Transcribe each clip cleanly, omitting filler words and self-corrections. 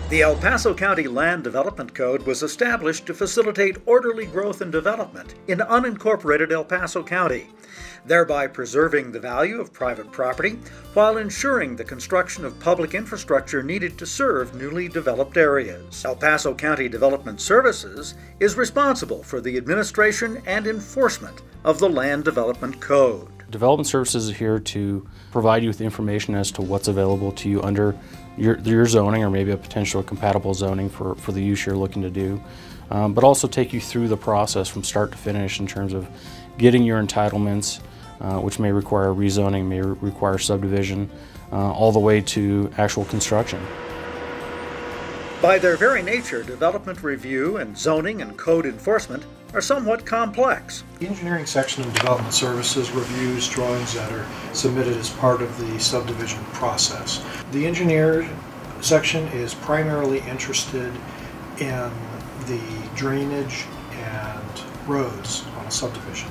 The El Paso County Land Development Code was established to facilitate orderly growth and development in unincorporated El Paso County, thereby preserving the value of private property while ensuring the construction of public infrastructure needed to serve newly developed areas. El Paso County Development Services is responsible for the administration and enforcement of the Land Development Code. Development Services is here to provide you with information as to what's available to you under your zoning, or maybe a potential compatible zoning for the use you're looking to do, but also take you through the process from start to finish in terms of getting your entitlements, which may require rezoning, may require subdivision, all the way to actual construction. By their very nature, development review and zoning and code enforcement are somewhat complex. The engineering section of Development Services reviews drawings that are submitted as part of the subdivision process. The engineer section is primarily interested in the drainage and roads on a subdivision.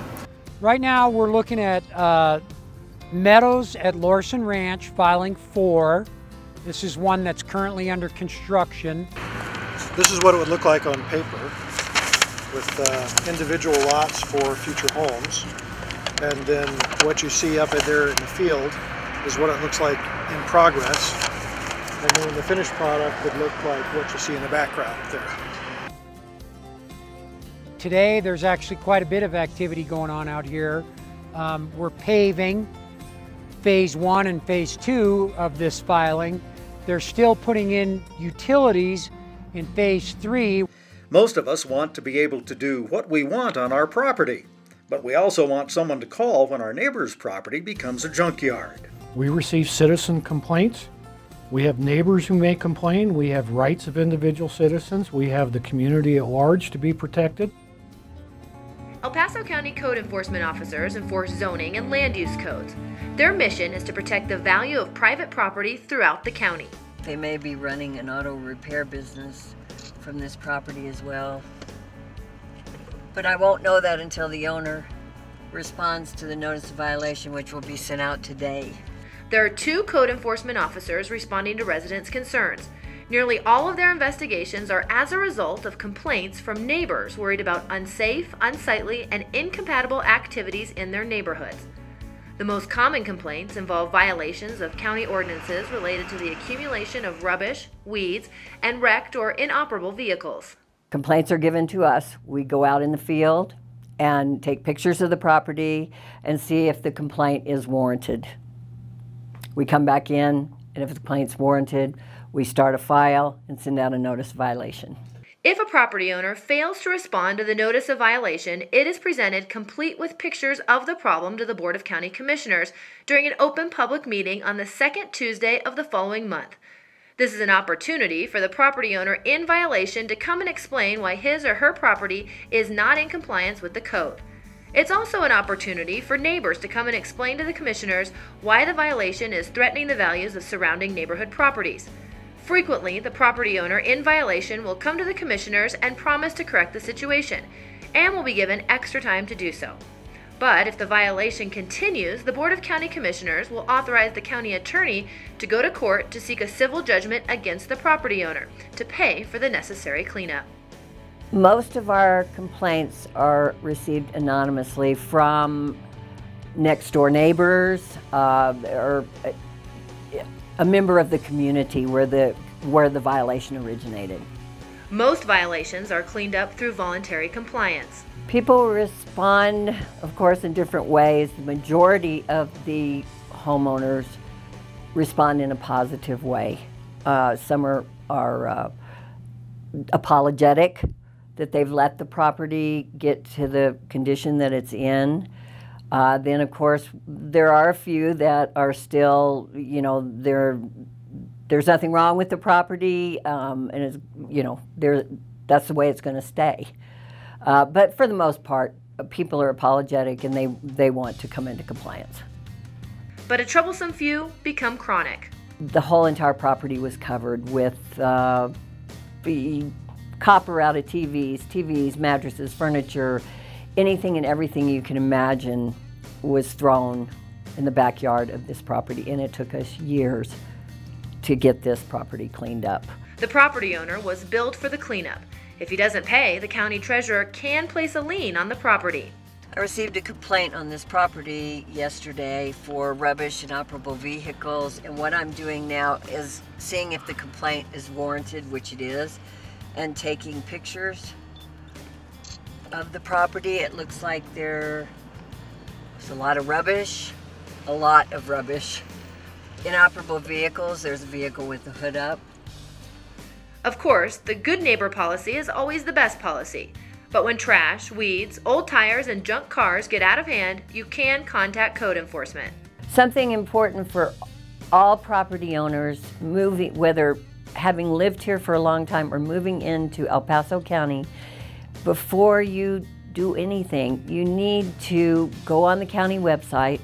Right now we're looking at meadows at Lorson Ranch, filing 4. This is one that's currently under construction. This is what it would look like on paper, with individual lots for future homes. And then what you see up there in the field is what it looks like in progress. And then the finished product would look like what you see in the background there. Today there's actually quite a bit of activity going on out here. We're paving phase 1 and phase 2 of this filing. They're still putting in utilities in phase 3. Most of us want to be able to do what we want on our property, but we also want someone to call when our neighbor's property becomes a junkyard. We receive citizen complaints. We have neighbors who may complain. We have rights of individual citizens. We have the community at large to be protected. El Paso County Code Enforcement Officers enforce zoning and land use codes. Their mission is to protect the value of private property throughout the county. They may be running an auto repair business from this property as well, but I won't know that until the owner responds to the notice of violation, which will be sent out today. There are 2 code enforcement officers responding to residents' concerns. Nearly all of their investigations are as a result of complaints from neighbors worried about unsafe, unsightly, and incompatible activities in their neighborhoods. The most common complaints involve violations of county ordinances related to the accumulation of rubbish, weeds, and wrecked or inoperable vehicles. Complaints are given to us. We go out in the field and take pictures of the property and see if the complaint is warranted. We come back in, and if the complaint's warranted, we start a file and send out a notice of violation. If a property owner fails to respond to the notice of violation, it is presented complete with pictures of the problem to the Board of County Commissioners during an open public meeting on the 2nd Tuesday of the following month. This is an opportunity for the property owner in violation to come and explain why his or her property is not in compliance with the code. It's also an opportunity for neighbors to come and explain to the commissioners why the violation is threatening the values of surrounding neighborhood properties. Frequently, the property owner in violation will come to the commissioners and promise to correct the situation, and will be given extra time to do so. But if the violation continues, the Board of County Commissioners will authorize the county attorney to go to court to seek a civil judgment against the property owner to pay for the necessary cleanup. Most of our complaints are received anonymously from next door neighbors or a member of the community where the violation originated. Most violations are cleaned up through voluntary compliance. People respond, of course, in different ways. The majority of the homeowners respond in a positive way. Some are apologetic that they've let the property get to the condition that it's in. Then, of course, there are a few that are still, you know, there's nothing wrong with the property, and it's, you know, that's the way it's going to stay. But for the most part, people are apologetic and they want to come into compliance. But a troublesome few become chronic. The whole entire property was covered with the copper out of TVs, mattresses, furniture, anything and everything you can imagine was thrown in the backyard of this property, and it took us years to get this property cleaned up. The property owner was billed for the cleanup. If he doesn't pay, the county treasurer can place a lien on the property. I received a complaint on this property yesterday for rubbish and operable vehicles, and what I'm doing now is seeing if the complaint is warranted, which it is, and taking pictures of the property. It looks like there's a lot of rubbish. Inoperable vehicles, there's a vehicle with the hood up. Of course, the good neighbor policy is always the best policy. But when trash, weeds, old tires, and junk cars get out of hand, you can contact code enforcement. Something important for all property owners, whether having lived here for a long time or moving into El Paso County, before you do anything, you need to go on the county website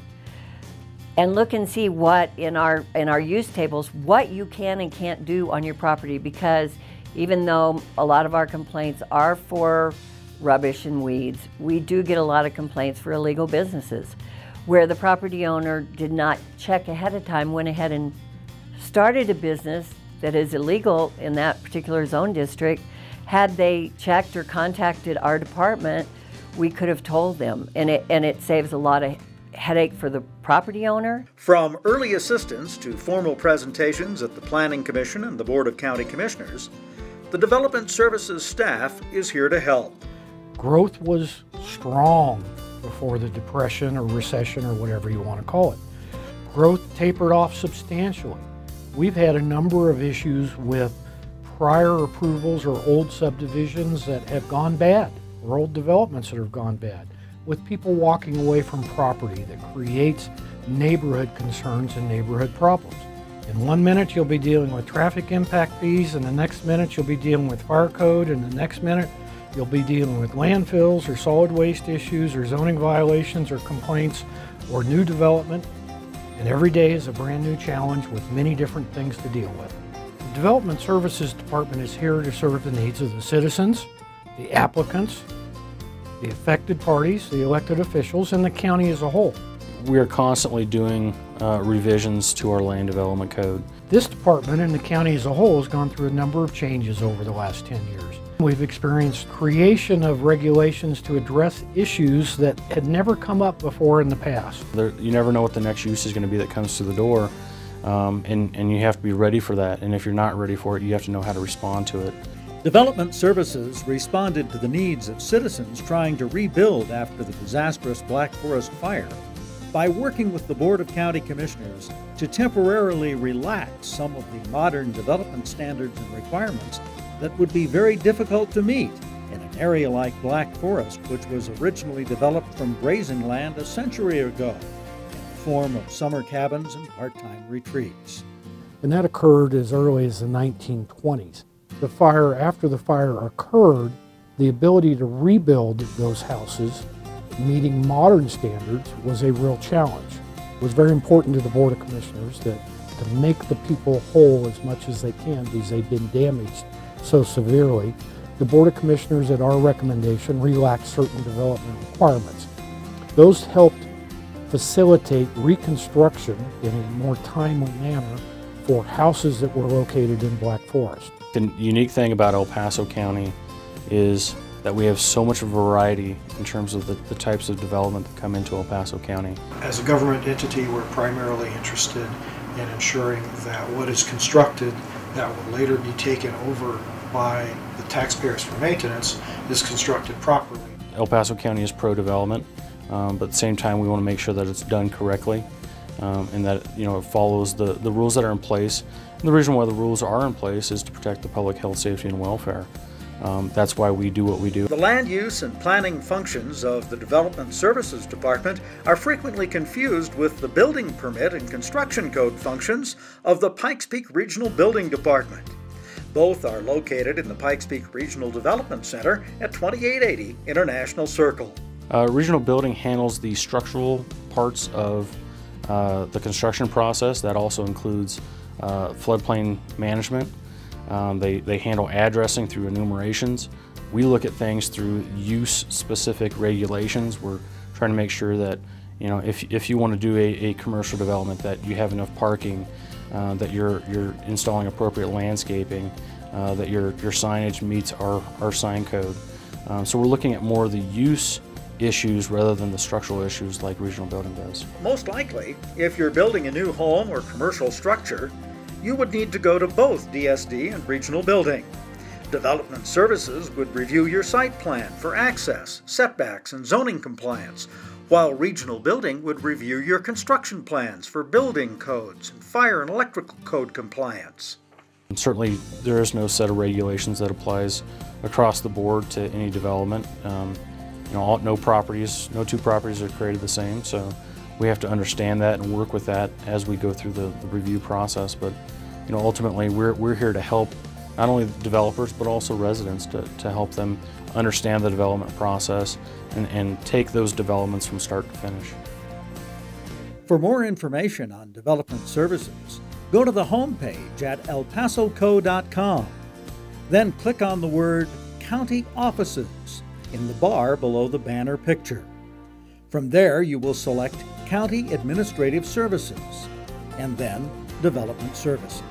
and look and see what in our use tables, what you can and can't do on your property, because even though a lot of our complaints are for rubbish and weeds, we do get a lot of complaints for illegal businesses where the property owner did not check ahead of time, went ahead and started a business that is illegal in that particular zone district. Had they checked or contacted our department, we could have told them, and it saves a lot of headache for the property owner. From early assistance to formal presentations at the Planning Commission and the Board of County Commissioners, the Development Services staff is here to help. Growth was strong before the Depression or recession or whatever you want to call it. Growth tapered off substantially. We've had a number of issues with prior approvals or old subdivisions that have gone bad, or old developments that have gone bad, with people walking away from property that creates neighborhood concerns and neighborhood problems. In 1 minute you'll be dealing with traffic impact fees, and the next minute you'll be dealing with fire code, and the next minute you'll be dealing with landfills or solid waste issues or zoning violations or complaints or new development. And every day is a brand new challenge with many different things to deal with. The Development Services Department is here to serve the needs of the citizens, the applicants, the affected parties, the elected officials, and the county as a whole. We are constantly doing revisions to our land development code. This department and the county as a whole has gone through a number of changes over the last 10 years. We've experienced creation of regulations to address issues that had never come up before in the past. You never know what the next use is going to be that comes through the door, and you have to be ready for that. And if you're not ready for it, you have to know how to respond to it. Development Services responded to the needs of citizens trying to rebuild after the disastrous Black Forest fire by working with the Board of County Commissioners to temporarily relax some of the modern development standards and requirements that would be very difficult to meet in an area like Black Forest, which was originally developed from grazing land a century ago in the form of summer cabins and part-time retreats. And that occurred as early as the 1920s. After the fire occurred, the ability to rebuild those houses meeting modern standards was a real challenge. It was very important to the Board of Commissioners to make the people whole as much as they can because they've been damaged so severely. The Board of Commissioners, at our recommendation, relaxed certain development requirements. Those helped facilitate reconstruction in a more timely manner for houses that were located in Black Forest. The unique thing about El Paso County is that we have so much variety in terms of the types of development that come into El Paso County. As a government entity, we're primarily interested in ensuring that what is constructed that will later be taken over by the taxpayers for maintenance is constructed properly. El Paso County is pro-development, but at the same time we want to make sure that it's done correctly and that it follows the rules that are in place. And the reason why the rules are in place is to protect the public health, safety, and welfare. That's why we do what we do. The land use and planning functions of the Development Services Department are frequently confused with the building permit and construction code functions of the Pikes Peak Regional Building Department. Both are located in the Pikes Peak Regional Development Center at 2880 International Circle. Regional Building handles the structural parts of the construction process. That also includes floodplain management. They handle addressing through enumerations. We look at things through use-specific regulations. We're trying to make sure that if you want to do a commercial development, that you have enough parking, that you're installing appropriate landscaping, that your signage meets our sign code. So we're looking at more of the use issues rather than the structural issues like regional building does. Most likely, if you're building a new home or commercial structure, you would need to go to both DSD and regional building. Development Services would review your site plan for access, setbacks, and zoning compliance, while regional building would review your construction plans for building codes and fire and electrical code compliance. And certainly there is no set of regulations that applies across the board to any development. No two properties are created the same, so we have to understand that and work with that as we go through the review process. But ultimately we're here to help not only developers but also residents to help them understand the development process and take those developments from start to finish. For more information on Development Services, go to the homepage at elpasoco.com. Then click on the word County Offices in the bar below the banner picture. From there, you will select County Administrative Services and then Development Services.